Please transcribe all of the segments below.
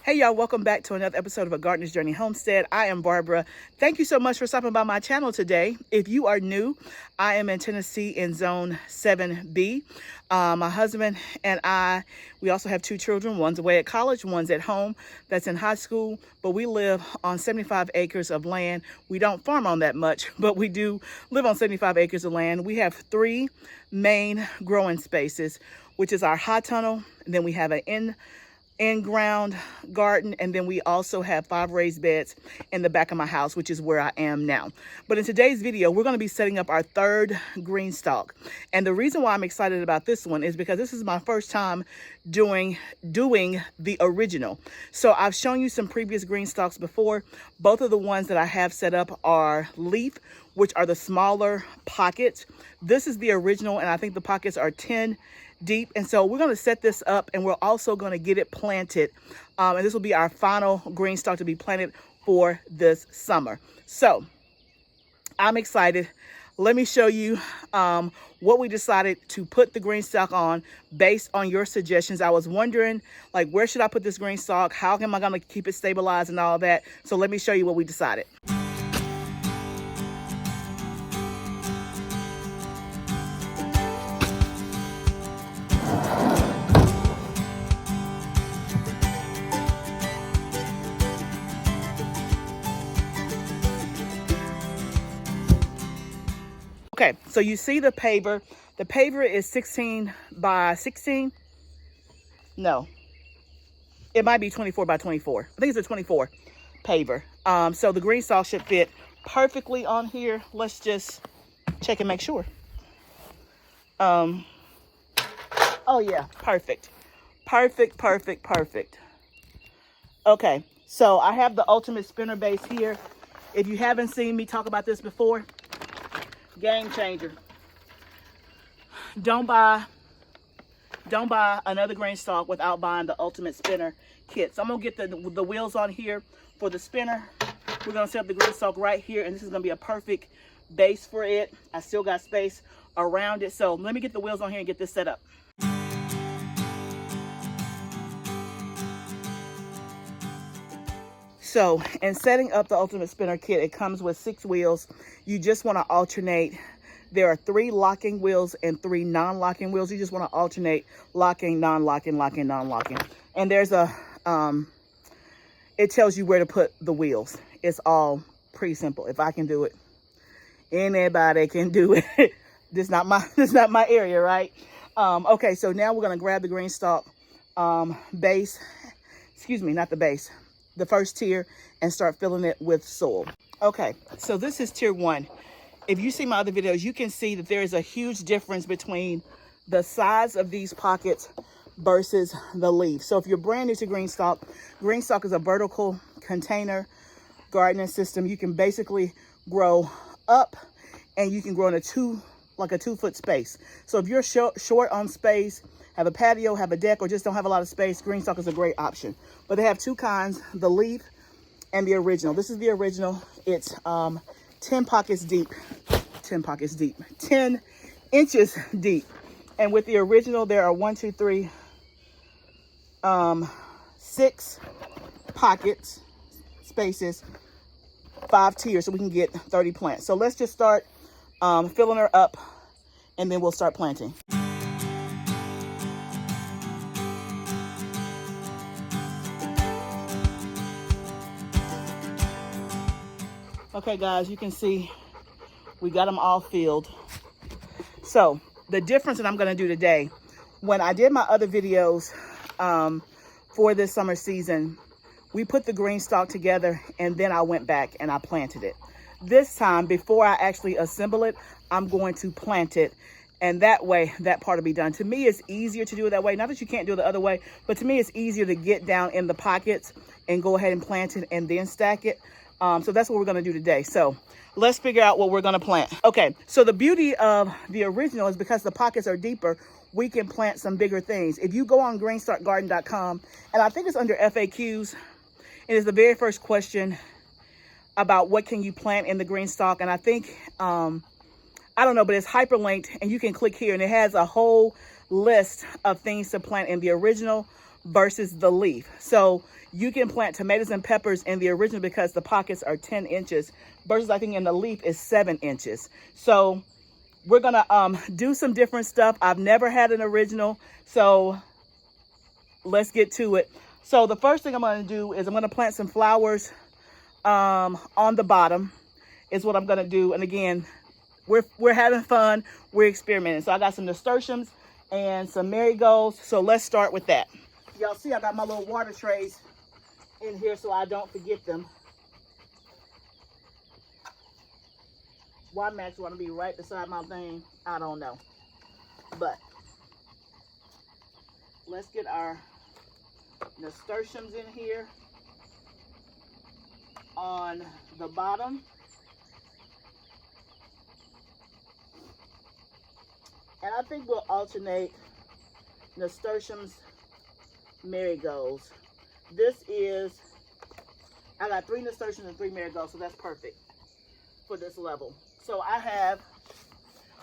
Hey y'all, welcome back to another episode of A Gardener's Journey Homestead. I am Barbara. Thank you so much for stopping by my channel today. If you are new, I am in Tennessee in Zone 7B. My husband and I, we also have two children. One's away at college, one's at home that's in high school, but we live on 75 acres of land. We don't farm on that much, but we do live on 75 acres of land. We have three main growing spaces, which is our high tunnel, and then we have an in-ground garden, and then we also have 5 raised beds in the back of my house, which is where I am now. But in today's video, we're going to be setting up our third Greenstalk. And the reason why I'm excited about this one is because this is my first time doing the original. So I've shown you some previous Greenstalks before. Both of the ones that I have set up are leaf, which are the smaller pockets. This is the original, and I think the pockets are 10 deep. And so we're going to set this up, and we're also going to get it planted. And this will be our final Greenstalk to be planted for this summer. So I'm excited. Let me show you what we decided to put the Greenstalk on based on your suggestions. I was wondering, like, where should I put this Greenstalk? How am I going to keep it stabilized and all that? So let me show you what we decided. Okay, so you see the paver. The paver is 16 by 16. No, it might be 24 by 24. I think it's a 24 paver. So the Greenstalk should fit perfectly on here. Let's just check and make sure. Oh yeah, perfect. Perfect. Okay, so I have the ultimate spinner base here. If you haven't seen me talk about this before, game changer. Don't buy another Greenstalk without buying the ultimate spinner kit. So I'm gonna get the wheels on here for the spinner. We're gonna set up the Greenstalk right here, and this is gonna be a perfect base for it. I still got space around it, so let me get the wheels on here and get this set up. So in setting up the ultimate spinner kit, it comes with 6 wheels. You just want to alternate. There are 3 locking wheels and 3 non-locking wheels. You just want to alternate locking, non-locking, locking, non-locking. And there's a, it tells you where to put the wheels. It's all pretty simple. If I can do it, anybody can do it. This is not my area, right? Okay, so now we're going to grab the Greenstalk base. Excuse me, not the base. The first tier, and start filling it with soil. Okay, so this is tier 1. If you see my other videos, you can see that there is a huge difference between the size of these pockets versus the leaf. So if you're brand new to Greenstalk, Greenstalk is a vertical container gardening system. You can basically grow up, and you can grow in a 2-foot space. So if you're short on space, have a patio, have a deck, or just don't have a lot of space, Greenstalk is a great option. But they have 2 kinds, the leaf and the original. This is the original. It's 10 pockets deep, 10 inches deep. And with the original, there are 6 pockets, spaces, 5 tiers, so we can get 30 plants. So let's just start filling her up, and then we'll start planting. Okay, guys, you can see we got them all filled. So the difference that I'm going to do today, when I did my other videos for this summer season, we put the Greenstalk together, and then I went back and I planted it. This time, before I actually assemble it, I'm going to plant it, and that way that part will be done. To me, it's easier to do it that way. Not that you can't do it the other way, but to me, it's easier to get down in the pockets and go ahead and plant it and then stack it. So that's what we're going to do today. So let's figure out what we're going to plant. Okay, so the beauty of the original is because the pockets are deeper, we can plant some bigger things. If you go on greenstalkgarden.com, and I think it's under FAQs, it is the very first question about what can you plant in the Greenstalk. And I think, I don't know, but it's hyperlinked, and you can click here, and it has a whole list of things to plant in the original versus the leaf. So you can plant tomatoes and peppers in the original because the pockets are 10 inches versus I think in the leaf is 7 inches. So we're gonna do some different stuff. I've never had an original, so let's get to it. So the first thing I'm gonna do is I'm gonna plant some flowers on the bottom is what I'm gonna do. And again, we're having fun, we're experimenting. So I got some nasturtiums and some marigolds. So let's start with that. Y'all see I got my little water trays in here so I don't forget them. Why Max want to be right beside my thing, I don't know. But let's get our nasturtiums in here on the bottom. And I think we'll alternate nasturtiums, marigolds. This is, I got 3 nasturtiums and 3 marigolds, so that's perfect for this level. So I have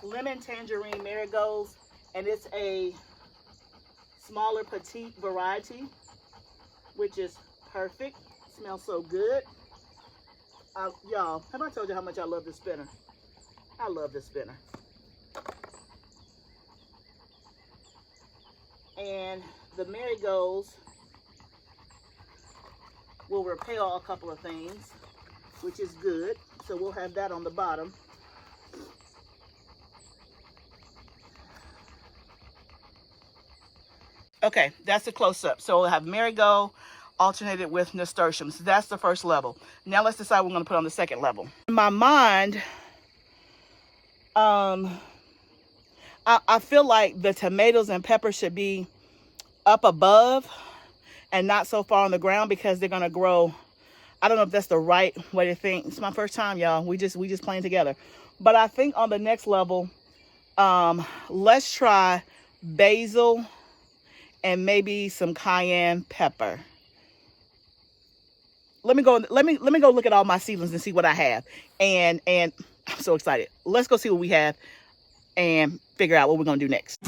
lemon tangerine marigolds, and it's a smaller petite variety, which is perfect. Smells so good. Y'all, have I told you how much I love this spinner? I love this spinner. And the marigolds will repel a couple of things, which is good. So we'll have that on the bottom. Okay, that's a close-up. So we'll have marigold alternated with nasturtiums. That's the first level. Now let's decide what we're going to put on the second level. In my mind, I feel like the tomatoes and peppers should be up above and not so far on the ground because they're going to grow. I don't know if that's the right way to think. It's my first time, y'all. We just playing together. But I think on the next level, let's try basil and maybe some cayenne pepper. Let me go look at all my seedlings and see what I have. And I'm so excited. Let's go see what we have and figure out what we're going to do next.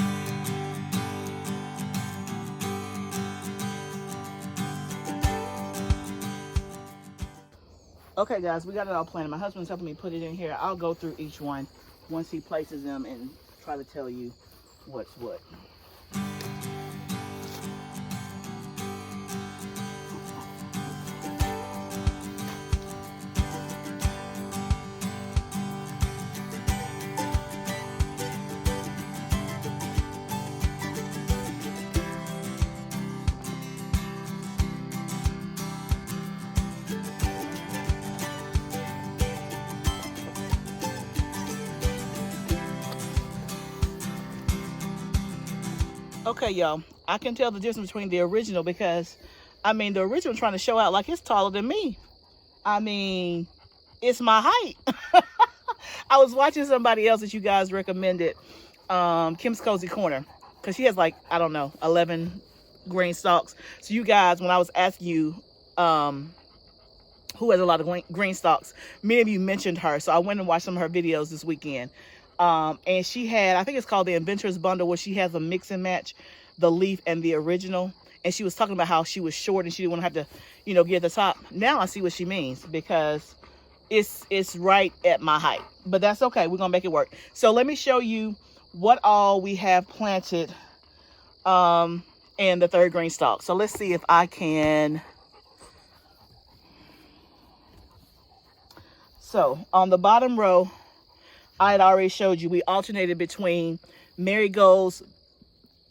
Okay, guys, we got it all planted. My husband's helping me put it in here. I'll go through each one once he places them and try to tell you what's what. Okay, y'all, I can tell the difference between the original because, I mean, the original trying to show out like it's taller than me. I mean, it's my height. I was watching somebody else that you guys recommended, Kim's Cozy Corner, because she has like, I don't know, 11 green stalks. So you guys, when I was asking you who has a lot of green stalks, many of you mentioned her. So I went and watched some of her videos this weekend. And she had, I think it's called the Inventor's Bundle, where she has a mix and match, the leaf and the original. And she was talking about how she was short and she didn't want to have to, you know, get at the top. Now I see what she means because it's right at my height. But that's okay. We're going to make it work. So let me show you what all we have planted in the third green stalk. So let's see if I can. So on the bottom row, I had already showed you we alternated between marigolds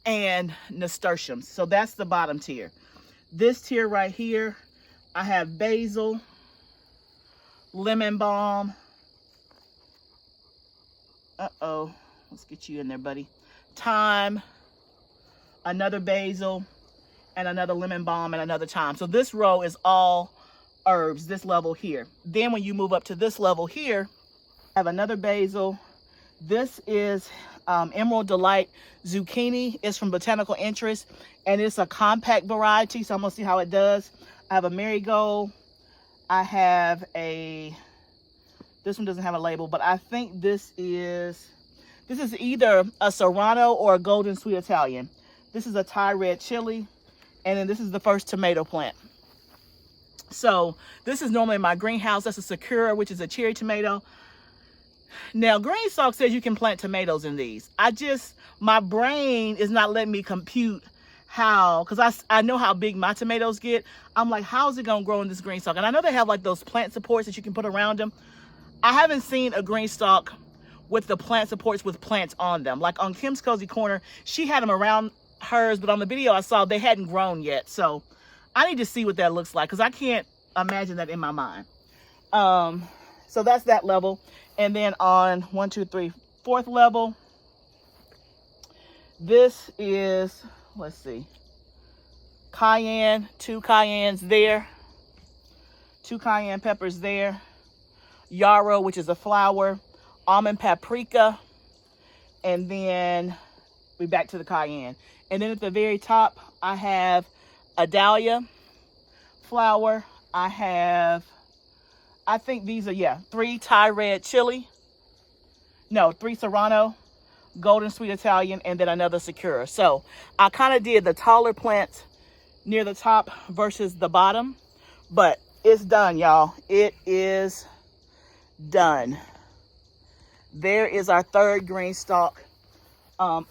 and nasturtiums. So that's the bottom tier. This tier right here, I have basil, lemon balm. Let's get you in there, buddy. Thyme, another basil, and another lemon balm, and another thyme. So this row is all herbs, this level here. Then when you move up to this level here, I have another basil. This is Emerald Delight zucchini. It's from Botanical Interest, and it's a compact variety, so I'm gonna see how it does. I have a marigold. I have this one doesn't have a label, but I think this is either a Serrano or a Golden Sweet Italian. This is a Thai red chili, And then this is the first tomato plant. So this is normally my greenhouse. That's a Sakura, which is a cherry tomato. Now, Greenstalk says you can plant tomatoes in these. My brain is not letting me compute how, because I know how big my tomatoes get. I'm like, how is it going to grow in this Greenstalk? And I know they have like those plant supports that you can put around them. I haven't seen a Greenstalk with the plant supports with plants on them. Like on Kim's Cozy Corner, she had them around hers, but on the video I saw, they hadn't grown yet. So I need to see what that looks like, because I can't imagine that in my mind. So that's that level. And then on 1, 2, 3, 4th level, this is, let's see, cayenne, 2 cayennes there, 2 cayenne peppers there, yarrow, which is a flower, almond paprika, and then we back to the cayenne. And then at the very top, I have a dahlia flower. I think these are, 3 Thai red chili. No, 3 serrano, golden sweet Italian, and then another Sakura. So I kind of did the taller plants near the top versus the bottom, but it's done, y'all. It is done. There is our 3rd Greenstalk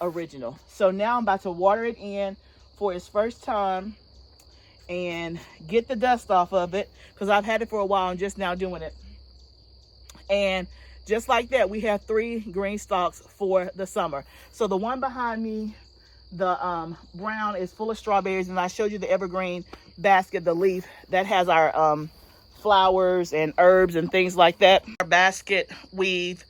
original. So now I'm about to water it in for its first time and get the dust off of it, because I've had it for a while and just now doing it. And just like that, we have 3 Greenstalks for the summer. So the one behind me, the brown, is full of strawberries, and I showed you the evergreen basket, the leaf that has our flowers and herbs and things like that. Our basket weave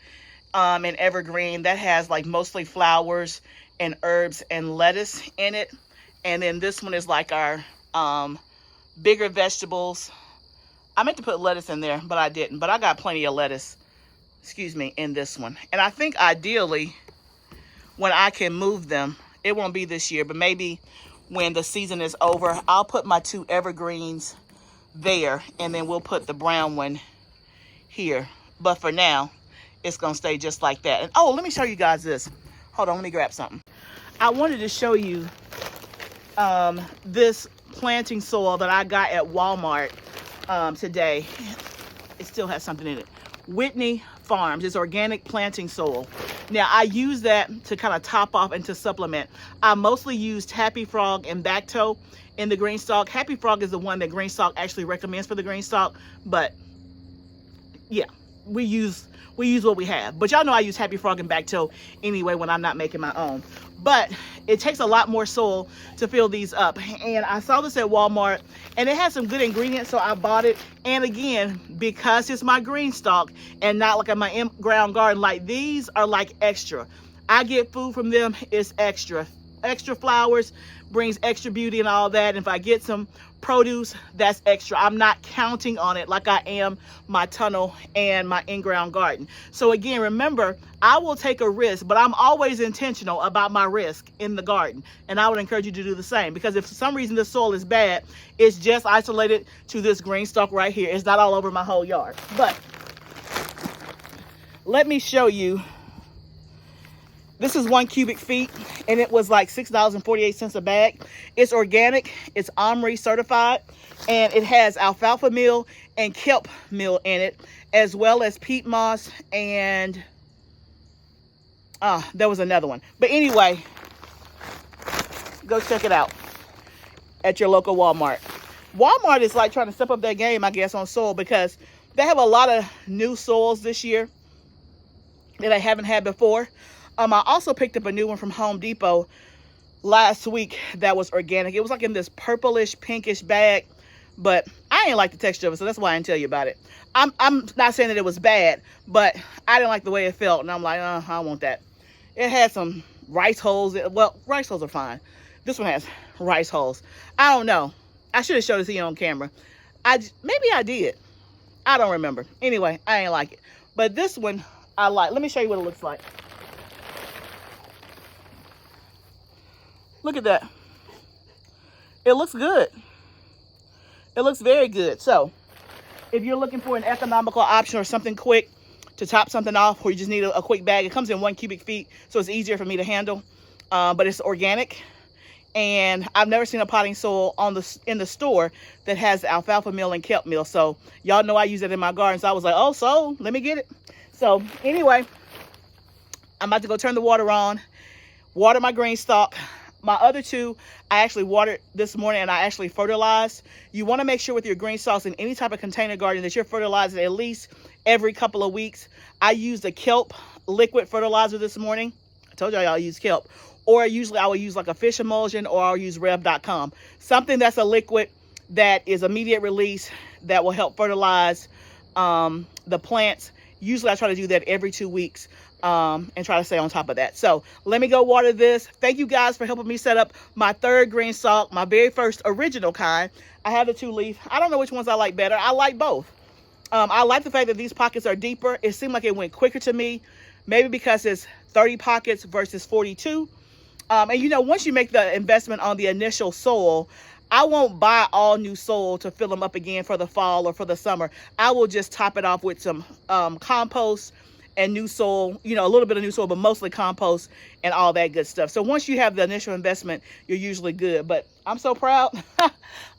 in evergreen that has like mostly flowers and herbs and lettuce in it. And then this one is like our bigger vegetables. I meant to put lettuce in there, but I didn't. But I got plenty of lettuce, in this one. And I think ideally, when I can move them, it won't be this year, but maybe when the season is over, I'll put my 2 evergreens there, and then we'll put the brown one here. But for now, it's gonna stay just like that. And oh, let me show you guys this. Hold on, let me grab something. I wanted to show you this planting soil that I got at Walmart today. It still has something in it. Whitney Farms. It's organic planting soil. Now I use that to kind of top off and to supplement. I mostly used Happy Frog and Backtoe in the Greenstalk. Happy Frog is the one that Greenstalk actually recommends for the Greenstalk, but yeah, we use what we have. But y'all know I use Happy Frog and Backtoe anyway when I'm not making my own. But it takes a lot more soil to fill these up. And I saw this at Walmart, and it has some good ingredients, so I bought it. And again, because it's my Greenstalk and not like in my in-ground garden, like these are like extra. I get food from them, it's extra. Extra flowers brings extra beauty and all that. And if I get some produce, that's extra. I'm not counting on it like I am my tunnel and my in-ground garden. So again, remember, I will take a risk, but I'm always intentional about my risk in the garden. And I would encourage you to do the same, because if for some reason the soil is bad, it's just isolated to this Greenstalk right here. It's not all over my whole yard. But let me show you. This is 1 cubic feet, and it was like $6.48 a bag. It's organic, it's Ardmore certified, and it has alfalfa meal and kelp meal in it, as well as peat moss, and there was another one. But anyway, go check it out at your local Walmart. Walmart is like trying to step up their game, I guess, on soil, because they have a lot of new soils this year that I haven't had before. I also picked up a new one from Home Depot last week that was organic. It was like in this purplish, pinkish bag, but I didn't like the texture of it, so that's why I didn't tell you about it. I'm not saying that it was bad, but I didn't like the way it felt, and I'm like, I don't want that. It had some rice holes. Well, rice holes are fine. This one has rice holes. I don't know. I should have showed it to you on camera. Maybe I did. I don't remember. Anyway, I ain't like it. But this one, I like. Let me show you what it looks like. Look at that. It looks good. It looks very good. So if you're looking for an economical option or something quick to top something off, or you just need a quick bag, it comes in 1 cubic feet, so it's easier for me to handle. But it's organic, And I've never seen a potting soil in the store that has alfalfa meal and kelp meal. So y'all know I use it in my garden. So I was like, oh, so let me get it. So anyway, I'm about to go turn the water on, water my Greenstalk. My other two, I actually watered this morning and I actually fertilized. You want to make sure with your Greenstalks in any type of container garden that you're fertilizing at least every couple of weeks. I used a kelp liquid fertilizer this morning. I told y'all I use kelp. Or usually I will use like a fish emulsion, or I'll use rev.com. Something that's a liquid that is immediate release that will help fertilize the plants. Usually I try to do that every 2 weeks. And try to stay on top of that. So let me go water this. Thank you guys for helping me set up my third Greenstalk, my very first original kind. I have the 2-leaf. I don't know which ones I like better. I like both. I like the fact that these pockets are deeper. It seemed like it went quicker to me, maybe because it's 30 pockets versus 42. And you know, once you make the investment on the initial soil, I won't buy all new soil to fill them up again for the fall or for the summer. I will just top it off with some compost and new soil, you know, a little bit of new soil, but mostly compost and all that good stuff. So once you have the initial investment, you're usually good. But I'm so proud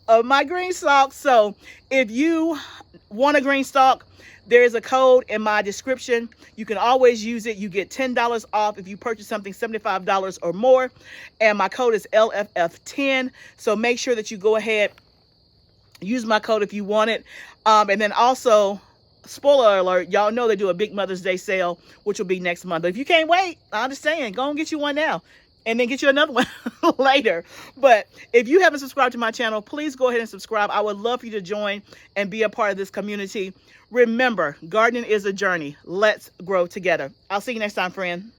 of my Greenstalk. So if you want a Greenstalk, there is a code in my description. You can always use it. You get $10 off if you purchase something $75 or more. And my code is LFF10. So make sure that you go ahead, use my code if you want it. And then also, spoiler alert, y'all know they do a big Mother's Day sale, which will be next month. But if you can't wait, I understand. Go and get you one now and then get you another one later. But if you haven't subscribed to my channel, please go ahead and subscribe. I would love for you to join and be a part of this community. Remember, gardening is a journey. Let's grow together. I'll see you next time, friend.